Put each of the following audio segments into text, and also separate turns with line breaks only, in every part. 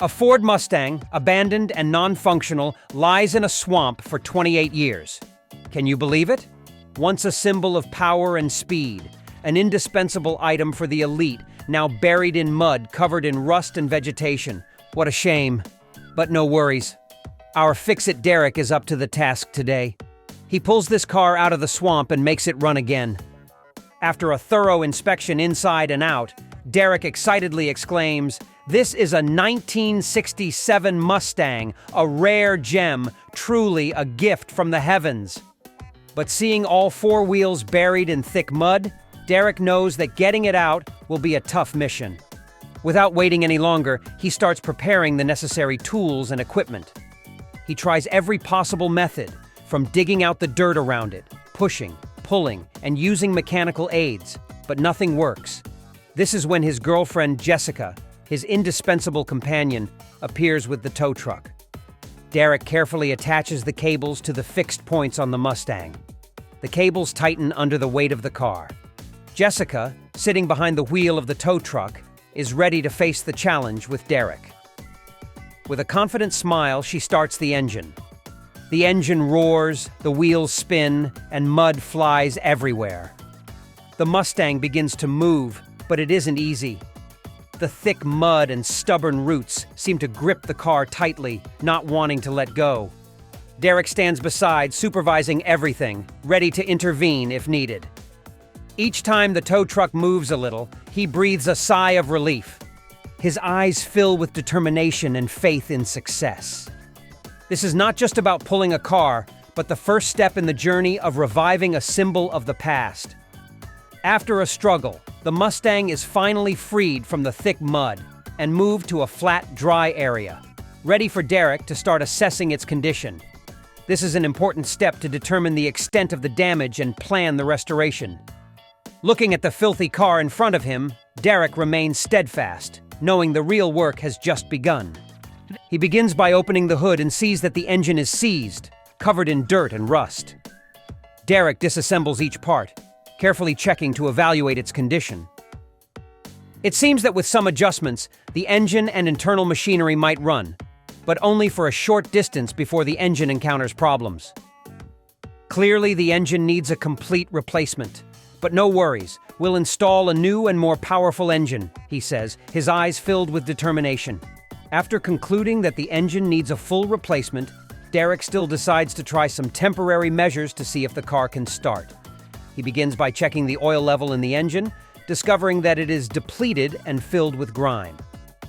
A Ford Mustang, abandoned and non-functional, lies in a swamp for 28 years. Can you believe it? Once a symbol of power and speed, an indispensable item for the elite, now buried in mud, covered in rust and vegetation. What a shame. But no worries. Our Fix-It Derek is up to the task today. He pulls this car out of the swamp and makes it run again. After a thorough inspection inside and out, Derek excitedly exclaims, "This is a 1967 Mustang, a rare gem, truly a gift from the heavens." But seeing all four wheels buried in thick mud, Derek knows that getting it out will be a tough mission. Without waiting any longer, he starts preparing the necessary tools and equipment. He tries every possible method, from digging out the dirt around it, pushing, pulling, and using mechanical aids, but nothing works. This is when his girlfriend Jessica, his indispensable companion, appears with the tow truck. Derek carefully attaches the cables to the fixed points on the Mustang. The cables tighten under the weight of the car. Jessica, sitting behind the wheel of the tow truck, is ready to face the challenge with Derek. With a confident smile, she starts the engine. The engine roars, the wheels spin, and mud flies everywhere. The Mustang begins to move, but it isn't easy. The thick mud and stubborn roots seem to grip the car tightly, not wanting to let go. Derek stands beside, supervising everything, ready to intervene if needed. Each time the tow truck moves a little, he breathes a sigh of relief. His eyes fill with determination and faith in success. This is not just about pulling a car, but the first step in the journey of reviving a symbol of the past. After a struggle, the Mustang is finally freed from the thick mud and moved to a flat, dry area, ready for Derek to start assessing its condition. This is an important step to determine the extent of the damage and plan the restoration. Looking at the filthy car in front of him, Derek remains steadfast, knowing the real work has just begun. He begins by opening the hood and sees that the engine is seized, covered in dirt and rust. Derek disassembles each part, carefully checking to evaluate its condition. It seems that with some adjustments, the engine and internal machinery might run, but only for a short distance before the engine encounters problems. Clearly, the engine needs a complete replacement. But no worries, we'll install a new and more powerful engine, he says, his eyes filled with determination. After concluding that the engine needs a full replacement, Derek still decides to try some temporary measures to see if the car can start. He begins by checking the oil level in the engine, discovering that it is depleted and filled with grime.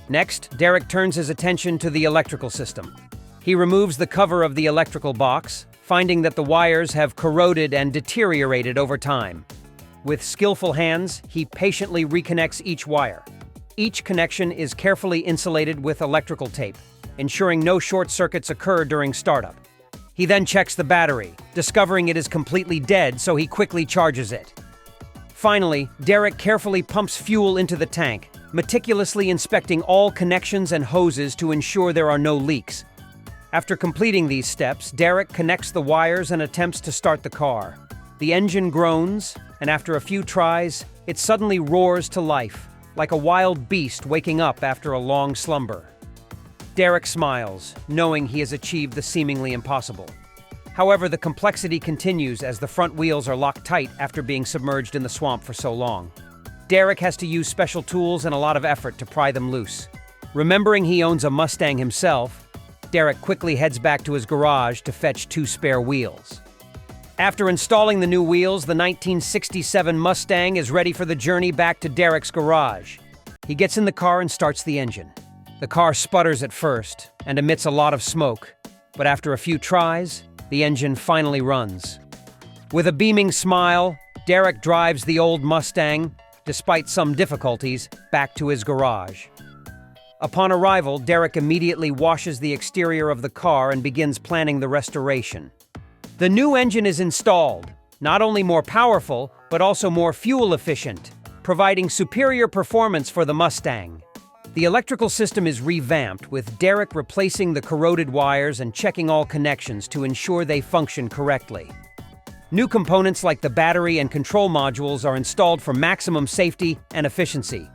Next, Derek turns his attention to the electrical system. He removes the cover of the electrical box, finding that the wires have corroded and deteriorated over time. With skillful hands, he patiently reconnects each wire. Each connection is carefully insulated with electrical tape, ensuring no short circuits occur during startup. He then checks the battery, discovering it is completely dead, so he quickly charges it. Finally, Derek carefully pumps fuel into the tank, meticulously inspecting all connections and hoses to ensure there are no leaks. After completing these steps, Derek connects the wires and attempts to start the car. The engine groans, and after a few tries, it suddenly roars to life, like a wild beast waking up after a long slumber. Derek smiles, knowing he has achieved the seemingly impossible. However, the complexity continues as the front wheels are locked tight after being submerged in the swamp for so long. Derek has to use special tools and a lot of effort to pry them loose. Remembering he owns a Mustang himself, Derek quickly heads back to his garage to fetch 2 spare wheels. After installing the new wheels, the 1967 Mustang is ready for the journey back to Derek's garage. He gets in the car and starts the engine. The car sputters at first and emits a lot of smoke, but after a few tries, the engine finally runs. With a beaming smile, Derek drives the old Mustang, despite some difficulties, back to his garage. Upon arrival, Derek immediately washes the exterior of the car and begins planning the restoration. The new engine is installed, not only more powerful, but also more fuel efficient, providing superior performance for the Mustang. The electrical system is revamped, with Derek replacing the corroded wires and checking all connections to ensure they function correctly. New components like the battery and control modules are installed for maximum safety and efficiency.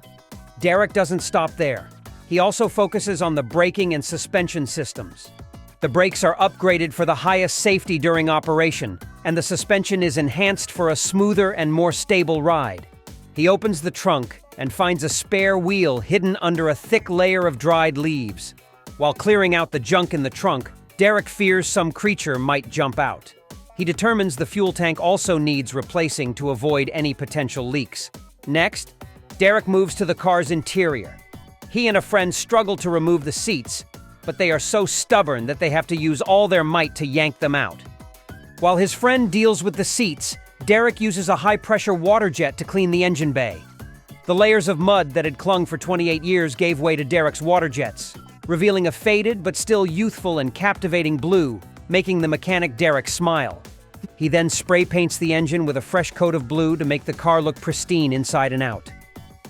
Derek doesn't stop there. He also focuses on the braking and suspension systems. The brakes are upgraded for the highest safety during operation, and the suspension is enhanced for a smoother and more stable ride. He opens the trunk and finds a spare wheel hidden under a thick layer of dried leaves. While clearing out the junk in the trunk, Derek fears some creature might jump out. He determines the fuel tank also needs replacing to avoid any potential leaks. Next, Derek moves to the car's interior. He and a friend struggle to remove the seats, but they are so stubborn that they have to use all their might to yank them out. While his friend deals with the seats, Derek uses a high-pressure water jet to clean the engine bay. The layers of mud that had clung for 28 years gave way to Derek's water jets, revealing a faded but still youthful and captivating blue, making the mechanic Derek smile. He then spray paints the engine with a fresh coat of blue to make the car look pristine inside and out.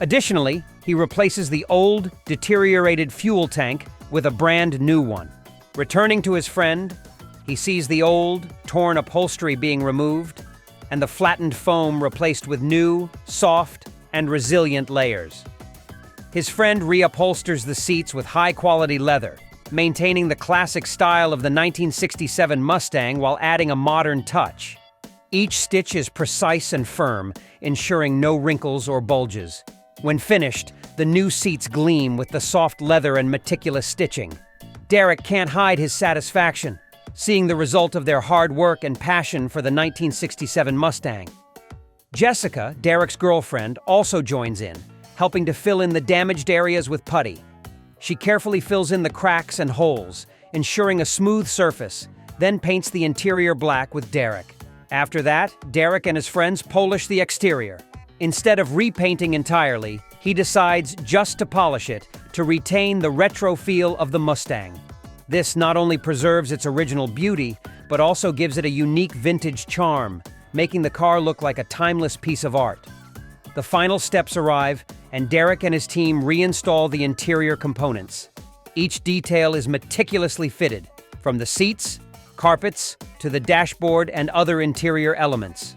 Additionally, he replaces the old, deteriorated fuel tank with a brand new one. Returning to his friend, he sees the old, torn upholstery being removed and the flattened foam replaced with new, soft, and resilient layers. His friend reupholsters the seats with high-quality leather, maintaining the classic style of the 1967 Mustang while adding a modern touch. Each stitch is precise and firm, ensuring no wrinkles or bulges. When finished, the new seats gleam with the soft leather and meticulous stitching. Derek can't hide his satisfaction, seeing the result of their hard work and passion for the 1967 Mustang. Jessica, Derek's girlfriend, also joins in, helping to fill in the damaged areas with putty. She carefully fills in the cracks and holes, ensuring a smooth surface, then paints the interior black with Derek. After that, Derek and his friends polish the exterior. Instead of repainting entirely, he decides just to polish it to retain the retro feel of the Mustang. This not only preserves its original beauty, but also gives it a unique vintage charm, making the car look like a timeless piece of art. The final steps arrive, and Derek and his team reinstall the interior components. Each detail is meticulously fitted, from the seats, carpets, to the dashboard and other interior elements.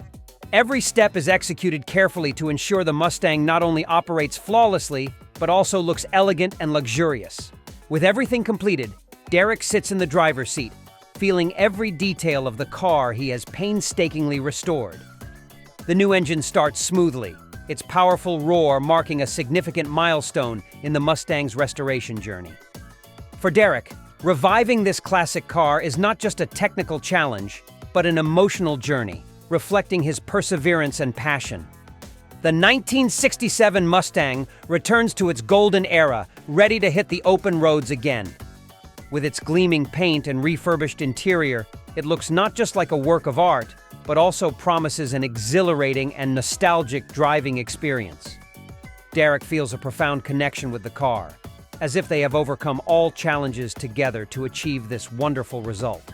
Every step is executed carefully to ensure the Mustang not only operates flawlessly, but also looks elegant and luxurious. With everything completed, Derek sits in the driver's seat, feeling every detail of the car he has painstakingly restored. The new engine starts smoothly, its powerful roar marking a significant milestone in the Mustang's restoration journey. For Derek, reviving this classic car is not just a technical challenge, but an emotional journey, reflecting his perseverance and passion. The 1967 Mustang returns to its golden era, ready to hit the open roads again. With its gleaming paint and refurbished interior, it looks not just like a work of art, but also promises an exhilarating and nostalgic driving experience. Derek feels a profound connection with the car, as if they have overcome all challenges together to achieve this wonderful result.